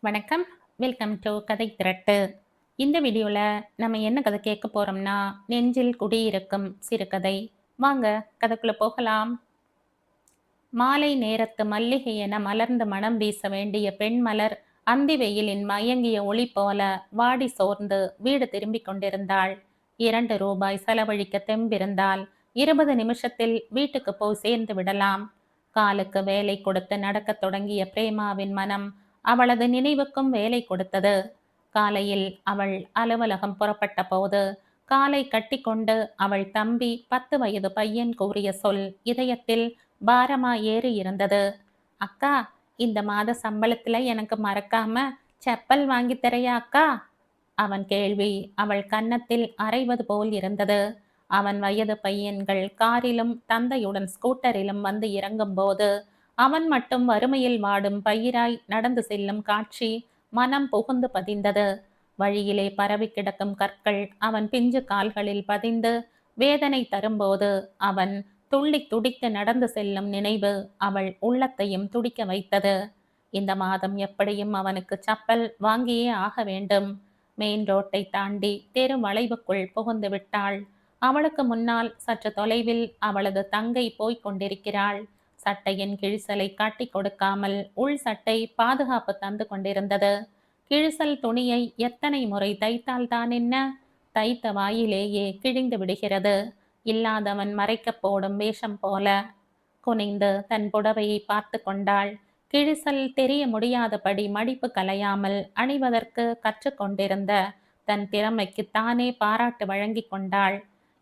வணக்கம். Welcome to கதை திரட்டு. இந்த வீடியோவில் நம்ம என்ன கதை கேட்க போறோம்னா, நெஞ்சில் குடியிருக்கும் சிறுகதை. வாங்க கதைக்குள்ள போகலாம். மாலை நேரத்து மல்லிகை என மலர்ந்து மனம் வீச வேண்டிய பெண் மலர் அந்தி வெயிலின் மயங்கிய ஒளி போல வாடி சோர்ந்து வீடு திரும்பிக் கொண்டிருந்தாள். 2 ரூபாய் செலவழிக்க தெம்பிருந்தால் 20 நிமிஷத்தில் வீட்டுக்கு போய் சேர்ந்து விடலாம். காலுக்கு வேலை கொடுத்து நடக்கத் தொடங்கிய பிரேமாவின் மனம் அவளது நினைவுக்கும் வேலை கொடுத்தது. காலையில் அவள் அலுவலகம் புறப்பட்ட போது காலை கட்டிக்கொண்டு அவள் தம்பி 10 வயது பையன் கூறிய சொல் இதயத்தில் பாரமா ஏறி இருந்தது. அக்கா, இந்த மாத சம்பளத்துல எனக்கு மறக்காம செப்பல் வாங்கி தரையா அக்கா? அவன் கேள்வி அவள் கன்னத்தில் அரைவது போல் இருந்தது. அவன் வயது பையன்கள் காரிலும் தந்தையுடன் ஸ்கூட்டரிலும் வந்து இறங்கும்போது அவன் மட்டும் வறுமையில் வாடும் பயிராய் நடந்து செல்லும் காட்சி மனம் புகுந்து பதிந்தது. வழியிலே பரவி கிடக்கும் கற்கள் அவன் பிஞ்சு கால்களில் பதிந்து வேதனை தரும்போது அவன் துள்ளி துடித்து நடந்து செல்லும் நினைவு அவள் உள்ளத்தையும் துடிக்க வைத்தது. இந்த மாதம் எப்படியும் அவனுக்கு சப்பல் வாங்கியே ஆக வேண்டும். மெயின் ரோட்டை தாண்டி தெரு வளைவுக்குள் புகுந்து விட்டாள். அவளுக்கு முன்னால் சற்று தொலைவில் அவளது தங்கை போய்க் கொண்டிருக்கிறாள். சட்டையின் கிழிசலை காட்டி கொடுக்காமல் உள் சட்டை பாதுகாப்பு தந்து கொண்டிருந்தது. கிழிசல் துணியை எத்தனை முறை தைத்தால்தான் என்ன? தைத்த வாயிலேயே கிழிந்து விடுகிறது. இல்லாதவன் மறைக்கப் போடும் வேஷம் போல. குனிந்து தன் புடவையை பார்த்து கொண்டாள். கிழிசல் தெரிய முடியாதபடி மடிப்பு கலையாமல் அணிவதற்கு கற்றுக்கொண்டிருந்த தன் திறமைக்கு தானே பாராட்டு வழங்கி கொண்டாள்.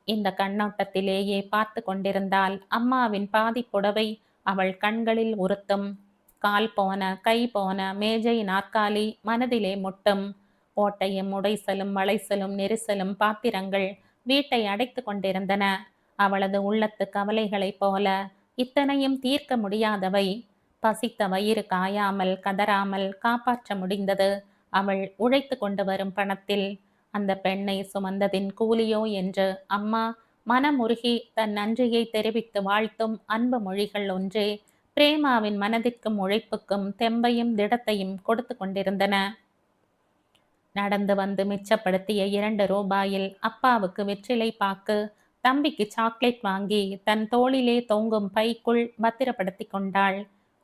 இந்த கண்ணோட்டத்திலேயே பார்த்து கொண்டிருந்தால் அம்மாவின் பாதி புடவை அவள் கண்களில் உறுத்தும். கால் போன கை போன மேஜை நாற்காலி மனதிலே முட்டும். ஓட்டையும் உடைசலும் வளைசலும் நெரிசலும் பாத்திரங்கள் வீட்டை அடைத்து கொண்டிருந்தன. அவளது உள்ளத்து கவலைகளைப் போல இத்தனையும் தீர்க்க முடியாதவை. பசித்த வயிறு காயாமல் கதறாமல் காப்பாற்ற முடிந்தது அவள் உழைத்து கொண்டு வரும் பணத்தில். அந்த பெண்ணை சுமந்ததின் கூலியோ என்று அம்மா மனமுருகி தன் நன்றியை தெரிவித்து வாழ்த்தும் அன்பு மொழிகள் ஒன்றே பிரேமாவின் மனதிற்கும் உழைப்புக்கும் தெம்பையும் திடத்தையும் கொடுத்து கொண்டிருந்தன. நடந்து வந்து மிச்சப்படுத்திய 2 ரூபாயில் அப்பாவுக்கு வெற்றிலை பாக்கு, தம்பிக்கு சாக்லேட் வாங்கி தன் தோளிலே தொங்கும் பைக்குள் பத்திரப்படுத்தி கொண்டாள்.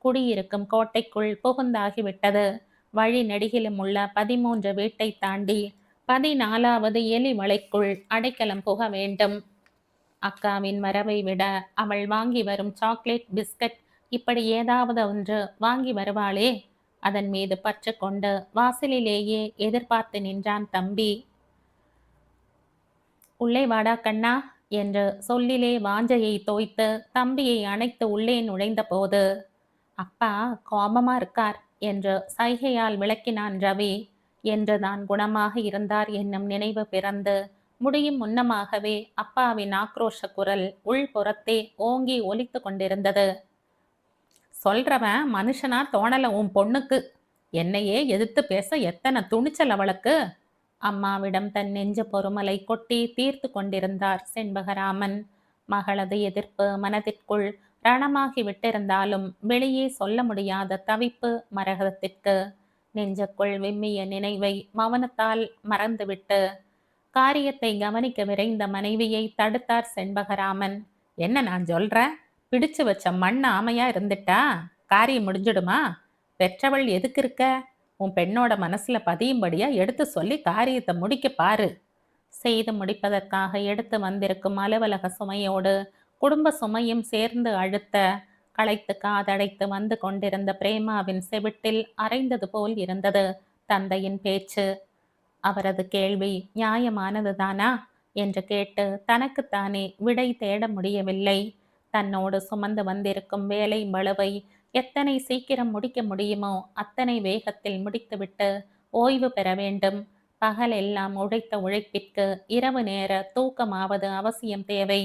குடியிருக்கும் கோட்டைக்குள் புகுந்தாகிவிட்டது. வழி நெடுகிலும் உள்ள 13 வீட்டை தாண்டி 14வது எலி வளைக்குள் அடைக்கலம் புக வேண்டும். அக்காவின் வரவை விட அவள் வாங்கி வரும் சாக்லேட், பிஸ்கட் இப்படி ஏதாவது ஒன்று வாங்கி வருவாளே. அதன் மீது பற்று கொண்டு வாசலிலேயே எதிர்பார்த்து நின்றான் தம்பி. உள்ளே வாடா கண்ணா என்று சொல்லிலே வாஞ்சையை தோய்த்து தம்பியை அணைத்து உள்ளே நுழைந்த போது, அப்பா கோபமா இருக்கார் என்று சைகையால் விளக்கினான் ரவி. என்று தான் குணமாக இருந்தார் என்னும் நினைவு பிறந்து முடியும் முன்னமாகவே அப்பாவின் ஆக்ரோஷ குரல் உள்புறத்தே ஓங்கி ஒலித்து கொண்டிருந்தது. சொல்றவன் மனுஷனா தோணல உன் பொண்ணுக்கு. என்னையே எதிர்த்து பேச எத்தனை துணிச்சல் அவளுக்கு. அம்மாவிடம் தன் நெஞ்ச பொறுமலை கொட்டி தீர்த்து கொண்டிருந்தார் செண்பகராமன். மகளது எதிர்ப்பு மனதிற்குள் ரணமாகி விட்டிருந்தாலும் வெளியே சொல்ல முடியாத தவிப்பு மரகதத்திற்கு. நெஞ்சக்குள் விம்மிய நினைவை மௌனத்தால் மறந்துவிட்டு காரியத்தை கவனிக்க விரைந்த மனைவியை தடுத்தார் செண்பகராமன். என்ன நான் சொல்றேன்? பிடிச்சு வச்ச மண் ஆமையா இருந்துட்டா காரியம் முடிஞ்சிடுமா? பெற்றவள் எதுக்கு இருக்க? உன் பெண்ணோட மனசுல பதியும்படியா எடுத்து சொல்லி காரியத்தை முடிக்க பாரு. செய்து முடிப்பதற்காக எடுத்து வந்திருக்கும் அலுவலக சுமையோடு குடும்ப சுமையும் சேர்ந்து அழுத்த களைத்து காதடைத்து வந்து கொண்டிருந்த பிரேமாவின் செவிட்டில் அரைந்தது போல் இருந்தது தந்தையின் பேச்சு. அவரது கேள்வி நியாயமானதுதானா என்று கேட்டு தனக்குத்தானே விடை தேட முடியவில்லை. தன்னோடு சுமந்து வந்திருக்கும் வேலை பளுவை எத்தனை சீக்கிரம் முடிக்க முடியுமோ அத்தனை வேகத்தில் முடித்துவிட்டு ஓய்வு பெற வேண்டும். பகலெல்லாம் உழைத்த உழைப்பிற்கு இரவு நேர தூக்கமாவது அவசியம் தேவை.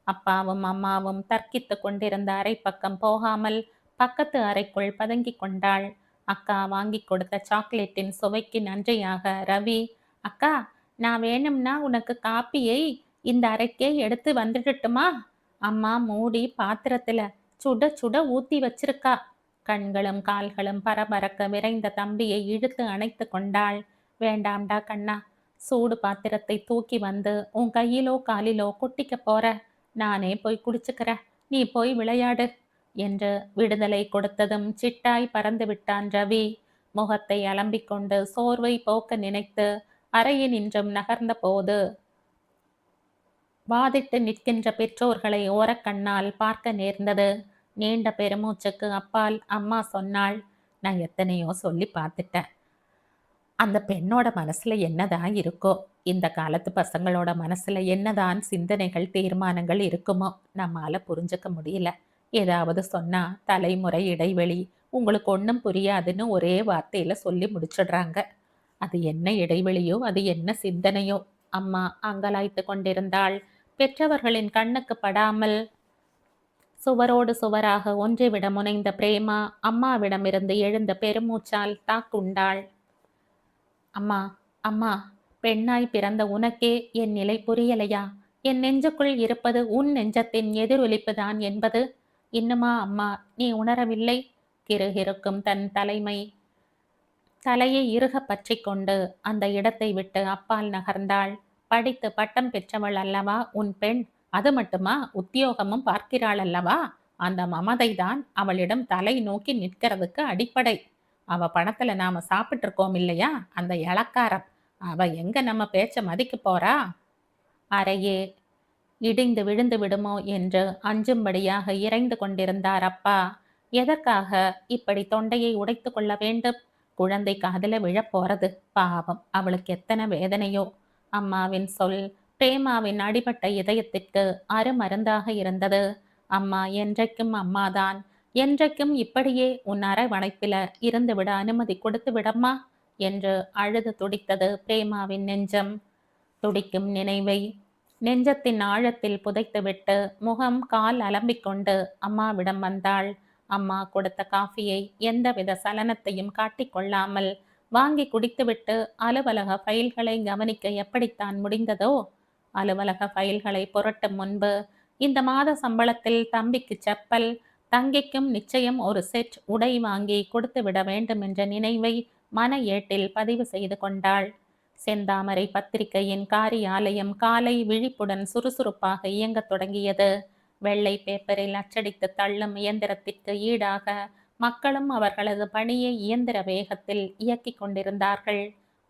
அப்பாவும் அம்மாவும் தர்க்கித்து கொண்டிருந்த அறை பக்கம் போகாமல் பக்கத்து அறைக்குள் பதுங்கிக் கொண்டாள். அக்கா வாங்கி கொடுத்த சாக்லேட்டின் சுவைக்கு நன்றியாக ரவி, அக்கா, நான் வேணும்னா உனக்கு காப்பியை இந்த அறைக்கே எடுத்து வந்துடட்டுமா? அம்மா மூடி பாத்திரத்துல சுட சுட ஊத்தி வச்சிருக்கா. கண்களும் கால்களும் பரபரக்க விரைந்த தம்பியை இழுத்து அணைத்து கொண்டாள். வேண்டாம்டா கண்ணா, சூடு பாத்திரத்தை தூக்கி வந்து உன் கையிலோ காலிலோ கொட்டிக்க போற, நானே போய் குடிச்சுக்கிற, நீ போய் விளையாடு என்று விடுதலை கொடுத்ததும் சிட்டாய் பறந்து விட்டான் ரவி. முகத்தை அலம்பிக்கொண்டு சோர்வை போக்க நினைத்து அறையினின்றும் நகர்ந்த போது வாதிட்டு நிற்கின்ற பெற்றோர்களை ஓரக்கண்ணால் பார்க்க நேர்ந்தது. நீண்ட பெருமூச்சுக்கு அப்பால் அம்மா சொன்னாள், நான் எத்தனையோ சொல்லி பார்த்துட்டேன். அந்த பெண்ணோட மனசுல என்னதான் இருக்கோ, இந்த காலத்து பசங்களோட மனசுல என்னதான் சிந்தனைகள் தீர்மானங்கள் இருக்குமோ நம்மால புரிஞ்சுக்க முடியல. ஏதாவது சொன்னா தலைமுறை இடைவெளி, உங்களுக்கு ஒன்றும் புரியாதுன்னு ஒரே வார்த்தையில சொல்லி முடிச்சிடுறாங்க. அது என்ன இடைவெளியோ, அது என்ன சிந்தனையோ, அம்மா அங்கலாய்த்து கொண்டிருந்தாள். பெற்றவர்களின் கண்ணுக்கு படாமல் சுவரோடு சுவராக ஒன்றிவிட முனைந்த பிரேமா அம்மாவிடமிருந்து எழுந்த பெருமூச்சால் தாக்குண்டாள். அம்மா, அம்மா, பெண்ணாய் பிறந்த உனக்கே என் நிலை புரியலையா? என் நெஞ்சுக்குள் இருப்பது உன் நெஞ்சத்தின் எதிரொலிப்புதான் என்பது இன்னுமா அம்மா நீ உணரவில்லை? கிறுகிறுக்கும் தன் தலையை இறுக பற்றி கொண்டு அந்த இடத்தை விட்டு அப்பால் நகர்ந்தாள். படித்து பட்டம் பெற்றவள் அல்லவா உன் பெண்? அது மட்டுமா, உத்தியோகமும் பார்க்கிறாள் அல்லவா? அந்த மமதைதான் அவளிடம் தலை நோக்கி நிற்கிறதுக்கு அடிப்படை. அவ பணத்துல நாம சாப்பிட்டு இருக்கோம் இல்லையா, அந்த இளக்காரம், அவ எங்க நம்ம பேச்ச மதிக்க போறா? அறையே இடிந்து விழுந்து விடுமோ என்று அஞ்சும்படியாக இறைந்து கொண்டிருந்தார் அப்பா. எதற்காக இப்படி தொண்டையை உடைத்து கொள்ள வேண்டும்? குழந்தை காதுல விழப்போறது, பாவம், அவளுக்கு எத்தனை வேதனையோ. அம்மாவின் சொல் பிரேமாவின் அடிபட்ட இதயத்திற்கு அருமருந்தாக இருந்தது. அம்மா என்றைக்கும் அம்மாதான், என்றைக்கும் இப்படியே உன் அரவணைப்பில இருந்துவிட அனுமதி கொடுத்து விடம்மா என்று அழுது துடித்தது பிரேமாவின் நெஞ்சம். துடிக்கும் நினைவை நெஞ்சத்தின் ஆழத்தில் புதைத்துவிட்டு முகம் கால் அலம்பிக்கொண்டு அம்மாவிடம் வந்தாள். அம்மா கொடுத்த காஃபியை எந்தவித சலனத்தையும் காட்டிக்கொள்ளாமல் வாங்கி குடித்துவிட்டு அலுவலக ஃபைல்களை கவனிக்க எப்படித்தான் முடிந்ததோ, அலுவலக ஃபைல்களை புரட்டும் முன்பு இந்த மாத சம்பளத்தில் தம்பிக்கு செப்பல், தங்கிக்கும் நிச்சயம் ஒரு செட் உடை வாங்கி கொடுத்து விட வேண்டும் என்ற நினைவை மன ஏட்டில் பதிவு செய்து கொண்டாள். செந்தாமரை பத்திரிகையின் காரியாலயம் காலை விழிப்புடன் சுறுசுறுப்பாக இயங்கத் தொடங்கியது. வெள்ளை பேப்பரில் அச்சடித்து தள்ளும் இயந்திரத்திற்கு ஈடாக மக்களும் அவர்களது பணியை இயந்திர வேகத்தில் இயக்கிக் கொண்டிருந்தார்கள்.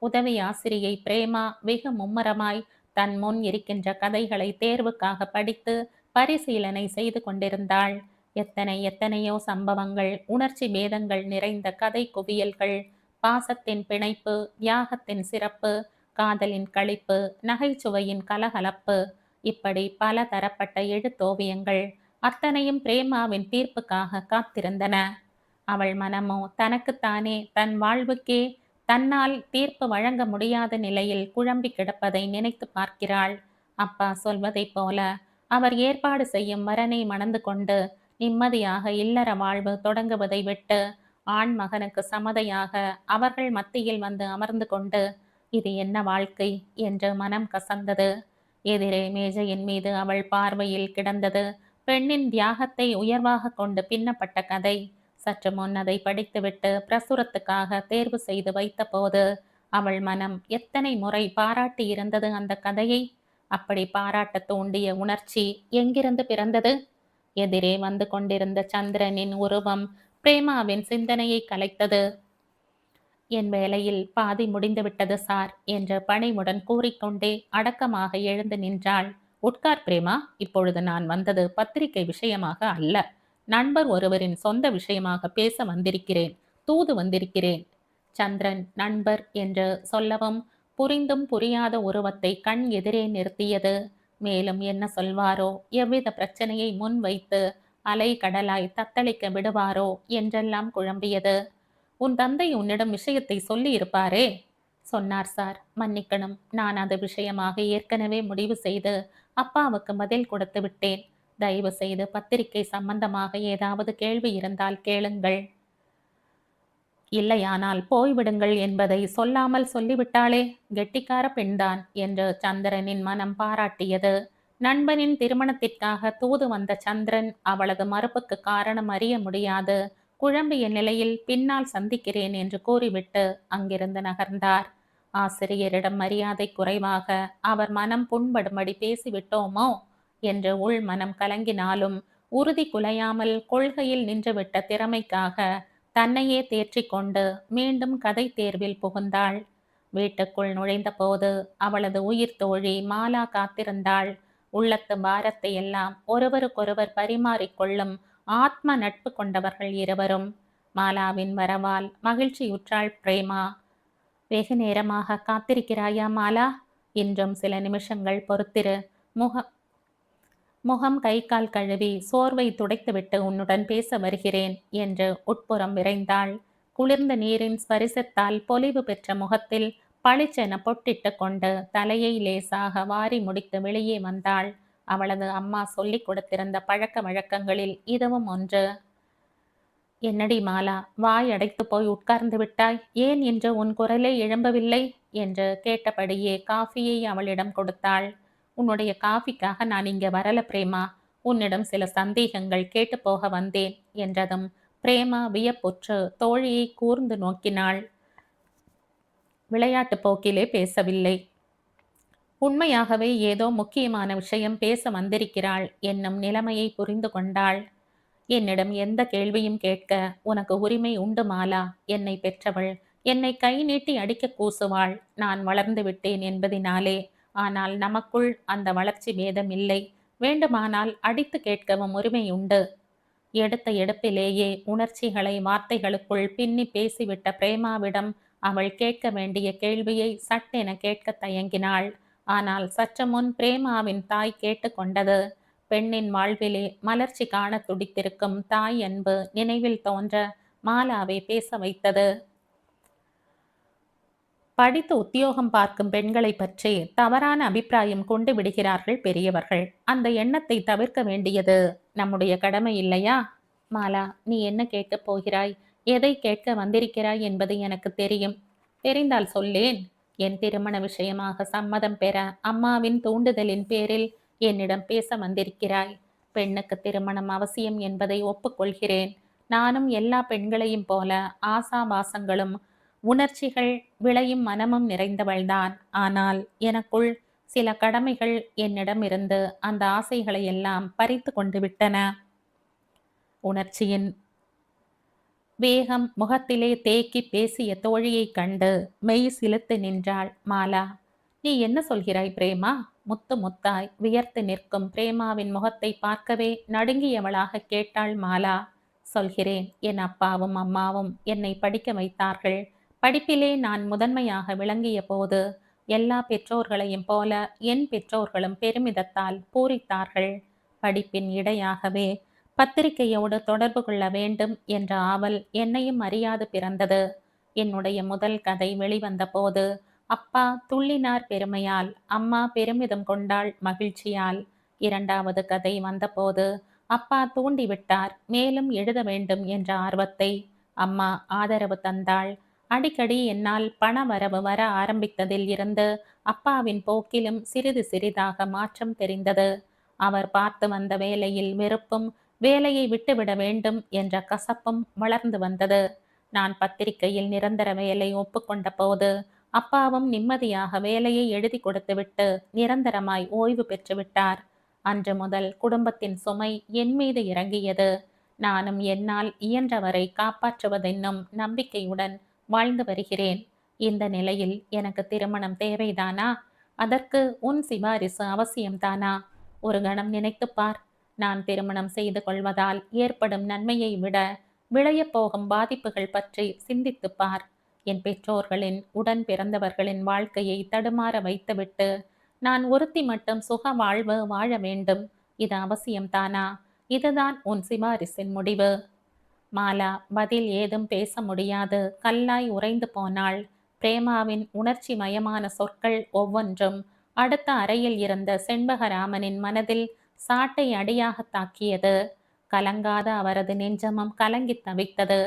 உதவி ஆசிரியை பிரேமா வெகு மும்மரமாய் தன் முன் இருக்கின்ற கதைகளை தேர்வுக்காக படித்து பரிசீலனை செய்து கொண்டிருந்தாள். எத்தனையோ சம்பவங்கள், உணர்ச்சி பேதங்கள் நிறைந்த கதை குவியல்கள், பாசத்தின் பிணைப்பு, தியாகத்தின் சிறப்பு, காதலின் களிப்பு, நகைச்சுவையின் கலகலப்பு, இப்படி பல தரப்பட்ட எழுத்தோவியங்கள் அத்தனையும் பிரேமாவின் தீர்ப்புக்காக காத்திருந்தன. அவள் மனமோ தனக்குத்தானே தன் வாழ்வுக்கே தன்னால் தீர்ப்பு வழங்க முடியாத நிலையில் குழம்பி கிடப்பதை நினைத்து பார்க்கிறாள். அப்பா சொல்வதைப் போல அவர் ஏற்பாடு செய்யும் வரனை மணந்து கொண்டு நிம்மதியாக இல்லற வாழ்வு தொடங்குவதை விட்டு ஆண் மகனுக்கு சமதையாக அவர்கள் மத்தியில் வந்து அமர்ந்து கொண்டு இது என்ன வாழ்க்கை என்று மனம் கசந்தது. எதிரே மேஜையின் மீது அவள் பார்வையில் கிடந்தது பெண்ணின் தியாகத்தை உயர்வாக கொண்டு பின்னப்பட்ட கதை. சற்று முன் அதை படித்துவிட்டு பிரசுரத்துக்காக தேர்வு செய்து வைத்த போது அவள் மனம் எத்தனை முறை பாராட்டி இருந்தது அந்த கதையை. அப்படி பாராட்ட தூண்டிய உணர்ச்சி எங்கிருந்து பிறந்தது? எதிரே வந்து கொண்டிருந்த சந்திரனின் உருவம் பிரேமாவின் சிந்தனையை கலைத்தது. என் வேலையில் பாதி முடிந்துவிட்டது சார் என்று பணிவுடன் கூறிக்கொண்டே அடக்கமாக எழுந்து நின்றாள். உட்கார் பிரேமா, இப்பொழுது நான் வந்தது பத்திரிகை விஷயமாக அல்ல, நண்பர் ஒருவரின் சொந்த விஷயமாக பேச வந்திருக்கிறேன், தூது வந்திருக்கிறேன். சந்திரன் நண்பர் என்று சொல்லவும் புரிந்தும் புரியாத உருவத்தை கண் எதிரே நிறுத்தியது. மேலும் என்ன சொல்வாரோ, எவ்வித பிரச்சனையை முன் வைத்து அலை கடலாய் தத்தளிக்க விடுவாரோ என்றெல்லாம் குழம்பியது. உன் தந்தை உன்னிடம் விஷயத்தை சொல்லி இருப்பாரே? சொன்னார் சார், மன்னிக்கணும், நான் அது விஷயமாக ஏற்கனவே முடிவு செய்து அப்பாவுக்கு பதில் கொடுத்து விட்டேன். தயவு செய்து பத்திரிகை சம்பந்தமாக ஏதாவது கேள்வி இருந்தால் கேளுங்கள், இல்லையானால் போய்விடுங்கள் என்பதை சொல்லாமல் சொல்லிவிட்டாளே, கெட்டிக்கார பெண்தான் என்று சந்திரனின் மனம் பாராட்டியது. நண்பனின் திருமணத்திற்காக தூது வந்த சந்திரன் அவளது மறுப்புக்கு காரணம் அறிய முடியாது குழம்பிய நிலையில் பின்னால் சந்திக்கிறேன் என்று கூறிவிட்டு அங்கிருந்து நகர்ந்தார். ஆசிரியரிடம் மரியாதை குறைவாக அவர் மனம் புண்படும்படி பேசிவிட்டோமோ என்று உள் மனம் கலங்கினாலும் உறுதி குலையாமல் கொள்கையில் நின்றுவிட்ட திறமைக்காக தன்னையே தேற்றிக்கொண்டு மீண்டும் கதை தேர்வில் புகுந்தாள். வீட்டுக்குள் நுழைந்தபோது அவளது உயிர் தோழி மாலா காத்திருந்தாள். உள்ளத்து பாரத்தை எல்லாம் ஒருவருக்கொருவர் பரிமாறிக்கொள்ளும் ஆத்ம நட்பு கொண்டவர்கள் இருவரும். மாலாவின் வரவால் மகிழ்ச்சியுற்றாள் பிரேமா. வெகு நேரமாக காத்திருக்கிறாயா மாலா? இன்றும் சில நிமிஷங்கள் பொறுத்திரு. முகம் கை கால் கழுவி சோர்வை துடைத்துவிட்டு உன்னுடன் பேச வருகிறேன் என்று உட்புறம் விரைந்தாள். குளிர்ந்த நீரின் ஸ்பரிசத்தால் பொலிவு பெற்ற முகத்தில் பளிச்சென பொட்டிட்டு கொண்டு தலையை லேசாக வாரி முடித்து வெளியே வந்தாள். அவளது அம்மா சொல்லிக் கொடுத்திருந்த பழக்க வழக்கங்களில் இதுவும் ஒன்று. என்னடி மாலா, வாய் அடைத்து போய் உட்கார்ந்து விட்டாய்? ஏன் இன்று உன் குரலே எழும்பவில்லை என்று கேட்டபடியே காஃபியை அவளிடம் கொடுத்தாள். உன்னுடைய காஃபிக்காக நான் இங்கே வரல பிரேமா, உன்னிடம் சில சந்தேகங்கள் கேட்டு போக வந்தேன் என்றதும் பிரேமா வியப்புற்று தோழியை கூர்ந்து நோக்கினாள். விளையாட்டு போக்கிலே பேசவில்லை. உண்மையாகவே ஏதோ முக்கியமான விஷயம் பேச வந்திருக்கிறாள் என்னும் நிலைமையை புரிந்து கொண்டாள். என்னிடம் எந்த கேள்வியும் கேட்க உனக்கு உரிமை உண்டு மாலா. என்னை பெற்றவள் என்னை கை நீட்டி அடிக்க கூசுவாள். நான் வளர்ந்து விட்டேன் என்பதினாலே. ஆனால் நமக்குள் அந்த வளர்ச்சி பேதம் இல்லை. வேண்டுமானால் அடித்து கேட்கவும் உரிமை உண்டு. எடுத்த எடுப்பிலேயே உணர்ச்சிகளை வார்த்தைகளுக்குள் பின்னி பேசிவிட்ட பிரேமாவிடம் அவள் கேட்க வேண்டிய கேள்வியை சட்டென கேட்க தயங்கினாள். ஆனால் சற்று முன் பிரேமாவின் தாய் கேட்டுக்கொண்டது. பெண்ணின் வாழ்விலே மலர்ச்சி காண துடித்திருக்கும் தாய் அன்பு நினைவில் தோன்ற மாலாவை பேச வைத்தது. படித்து உத்தியோகம் பார்க்கும் பெண்களை பற்றி தவறான அபிப்பிராயம் கொண்டு விடுகிறார்கள் பெரியவர்கள். அந்த எண்ணத்தை தவிர்க்க வேண்டியது நம்முடைய கடமை இல்லையா? மாலா, நீ என்ன கேட்கப் போகிறாய், எதை கேட்க வந்திருக்கிறாய் என்பது எனக்கு தெரியும். தெரிந்தால் சொல்லேன். என் திருமண விஷயமாக சம்மதம் பெற அம்மாவின் தூண்டுதலின் பேரில் என்னிடம் பேச வந்திருக்கிறாய். பெண்ணுக்கு திருமணம் அவசியம் என்பதை ஒப்புக்கொள்கிறேன். நானும் எல்லா பெண்களையும் போல ஆசாபாசங்களும் உணர்ச்சிகள் விளையும் மனமும் நிறைந்தவள்தான். ஆனால் எனக்குள் சில கடமைகள் என்னிடம் இருந்து அந்த ஆசைகளை எல்லாம் பறித்து கொண்டு விட்டன. உணர்ச்சியின் வேகம் முகத்திலே தேக்கி பேசிய தோழியை கண்டு மெய் சிலுத்து நின்றாள் மாலா. நீ என்ன சொல்கிறாய் பிரேமா? முத்து முத்தாய் வியர்த்து நிற்கும் பிரேமாவின் முகத்தை பார்க்கவே நடுங்கியவளாக கேட்டாள் மாலா. சொல்கிறேன். என் அப்பாவும் அம்மாவும் என்னை படிக்க வைத்தார்கள். படிப்பிலே நான் முதன்மையாக விளங்கிய போது எல்லா பெற்றோர்களையும் போல என் பெற்றோர்களும் பெருமிதத்தால் பூரித்தார்கள். படிப்பின் இடையாகவே பத்திரிகையோடு தொடர்பு கொள்ள வேண்டும் என்ற ஆவல் என்னையும் அறியாது பிறந்தது. என்னுடைய முதல் கதை வெளிவந்த போது அப்பா துள்ளினார் பெருமையால், அம்மா பெருமிதம் கொண்டாள் மகிழ்ச்சியால். இரண்டாவது கதை வந்தபோது அப்பா தூண்டிவிட்டார் மேலும் எழுத வேண்டும் என்ற ஆர்வத்தை. அம்மா ஆதரவு தந்தாள். அடிக்கடி என்னால் பண வரவு வர ஆரம்பித்ததில் இருந்து அப்பாவின் போக்கிலும் சிறிது சிறிதாக மாற்றம் தெரிந்தது. அவர் பார்த்து வந்த வேலையில் வெறுப்பும் வேலையை விட்டுவிட வேண்டும் என்ற கசப்பும் வளர்ந்து வந்தது. நான் பத்திரிகையில் நிரந்தர வேலை ஒப்புக்கொண்ட போது அப்பாவும் நிம்மதியாக வேலையை எழுதி கொடுத்துவிட்டு நிரந்தரமாய் ஓய்வு பெற்றுவிட்டார். அன்று முதல் குடும்பத்தின் சுமை என் மீது இறங்கியது. நானும் என்னால் இயன்றவரை காப்பாற்றுவதென்னும் நம்பிக்கையுடன் வாழ்ந்து வருகிறேன். இந்த நிலையில் எனக்கு திருமணம் தேவைதானா? அதற்கு உன் சிபாரிசு அவசியம்தானா? ஒரு கணம் நினைத்துப்பார். நான் திருமணம் செய்து கொள்வதால் ஏற்படும் நன்மையை விட விளையப் போகும் பாதிப்புகள் பற்றி சிந்தித்துப்பார். என் பெற்றோர்களின் உடன் பிறந்தவர்களின் வாழ்க்கையை தடுமாற வைத்துவிட்டு நான் ஒருத்தி மட்டும் சுக வாழ்வு வாழ வேண்டும். இது அவசியம்தானா? இதுதான் உன் சிபாரிசின் முடிவு. மாலா பதில் ஏதும் பேச முடியாது கல்லாய் உறைந்து போனாள். பிரேமாவின் உணர்ச்சி மயமான சொற்கள் ஒவ்வொன்றும் அடுத்த அறையில் இருந்த செண்பகராமனின் மனதில் சாட்டை அடியாக தாக்கியது. கலங்காத அவரது நெஞ்சமும் கலங்கி தவித்தது.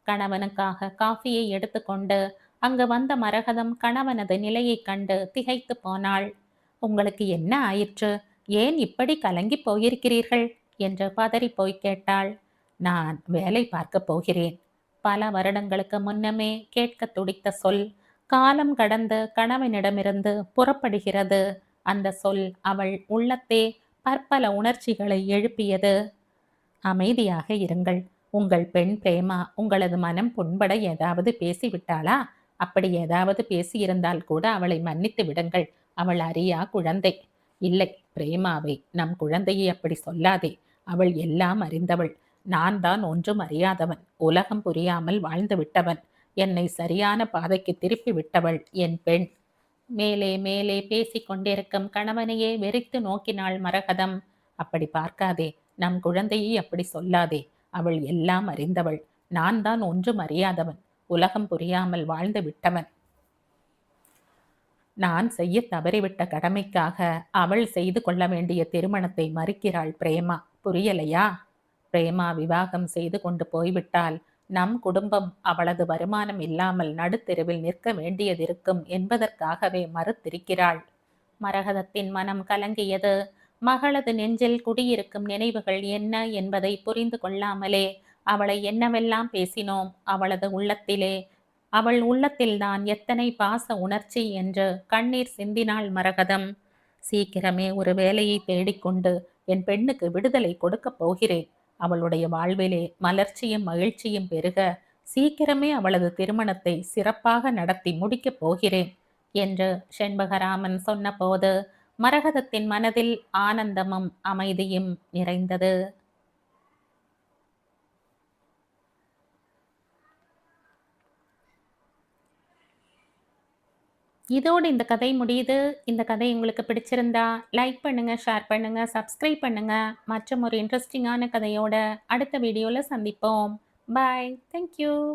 கணவனுக்காக காஃபியை எடுத்துக்கொண்டு அங்கு வந்த மரகதம் கணவனது நிலையை கண்டு திகைத்து போனாள். உங்களுக்கு என்ன ஆயிற்று? ஏன் இப்படி கலங்கி போயிருக்கிறீர்கள் என்று பதறி போய் கேட்டாள். நான் வேலை பார்க்கப் போகிறேன். பல வருடங்களுக்கு முன்னமே கேட்கத் துடித்த சொல் காலம் கடந்து கணவனிடமிருந்து புறப்படுகிறது. அந்த சொல் அவள் உள்ளத்தே பற்பல உணர்ச்சிகளை எழுப்பியது. அமைதியாக இருங்கள். உங்கள் பெண் பிரேமா உங்களது மனம் புண்பட ஏதாவது பேசிவிட்டாளா? அப்படி ஏதாவது பேசியிருந்தால் கூட அவளை மன்னித்து விடுங்கள். அவள் அறியா குழந்தை. இல்லை, பிரேமாவை நம் குழந்தையை அப்படி சொல்லாதே. அவள் எல்லாம் அறிந்தவள். நான் தான் ஒன்றும் அறியாதவன். உலகம் புரியாமல் வாழ்ந்து விட்டவன். என்னை சரியான பாதைக்கு திருப்பி விட்டவள் என் பெண். மேலே மேலே பேசிக் கொண்டிருக்கும் கணவனையே வெறித்து நோக்கினாள் மரகதம். அப்படி பார்க்காதே. நம் குழந்தையை அப்படி சொல்லாதே. அவள் எல்லாம் அறிந்தவள். நான் தான் ஒன்றும் அறியாதவன். உலகம் புரியாமல் வாழ்ந்து விட்டவன். நான் செய்ய தவறிவிட்ட கடமைக்காக அவள் செய்து கொள்ள வேண்டிய திருமணத்தை மறுக்கிறாள் பிரேமா. புரியலையா? பிரேமா விவாகம் செய்து கொண்டு போய்விட்டால் நம் குடும்பம் அவளது வருமானம் இல்லாமல் நடுத்தெருவில் நிற்க வேண்டியதிருக்கும் என்பதற்காகவே மறுத்திருக்கிறாள். மரகதத்தின் மனம் கலங்கியது. மகளது நெஞ்சில் குடியிருக்கும் நினைவுகள் என்ன என்பதை புரிந்து கொள்ளாமலே அவளை என்னவெல்லாம் பேசினோம். அவள் உள்ளத்தில்தான் எத்தனை பாச உணர்ச்சி என்று கண்ணீர் சிந்தினாள் மரகதம். சீக்கிரமே ஒரு வேலையை தேடிக்கொண்டு என் பெண்ணுக்கு விடுதலை கொடுக்கப் போகிறேன். அவளுடைய வாழ்விலே மலர்ச்சியும் மகிழ்ச்சியும் பெருக சீக்கிரமே அவளது திருமணத்தை சிறப்பாக நடத்தி முடிக்கப் போகிறேன் என்று செண்பகராமன் சொன்னபோது மரகதத்தின் மனதில் ஆனந்தமும் அமைதியும் நிறைந்தது. இதோடு இந்த கதை முடியுது. இந்த கதை உங்களுக்கு பிடிச்சிருந்தா லைக் பண்ணுங்க, ஷேர் பண்ணுங்க, சப்ஸ்கிரைப் பண்ணுங்க. மற்றும் ஒரு இன்ட்ரெஸ்டிங்கான கதையோட அடுத்த வீடியோல சந்திப்போம். பாய். தேங்க்யூ.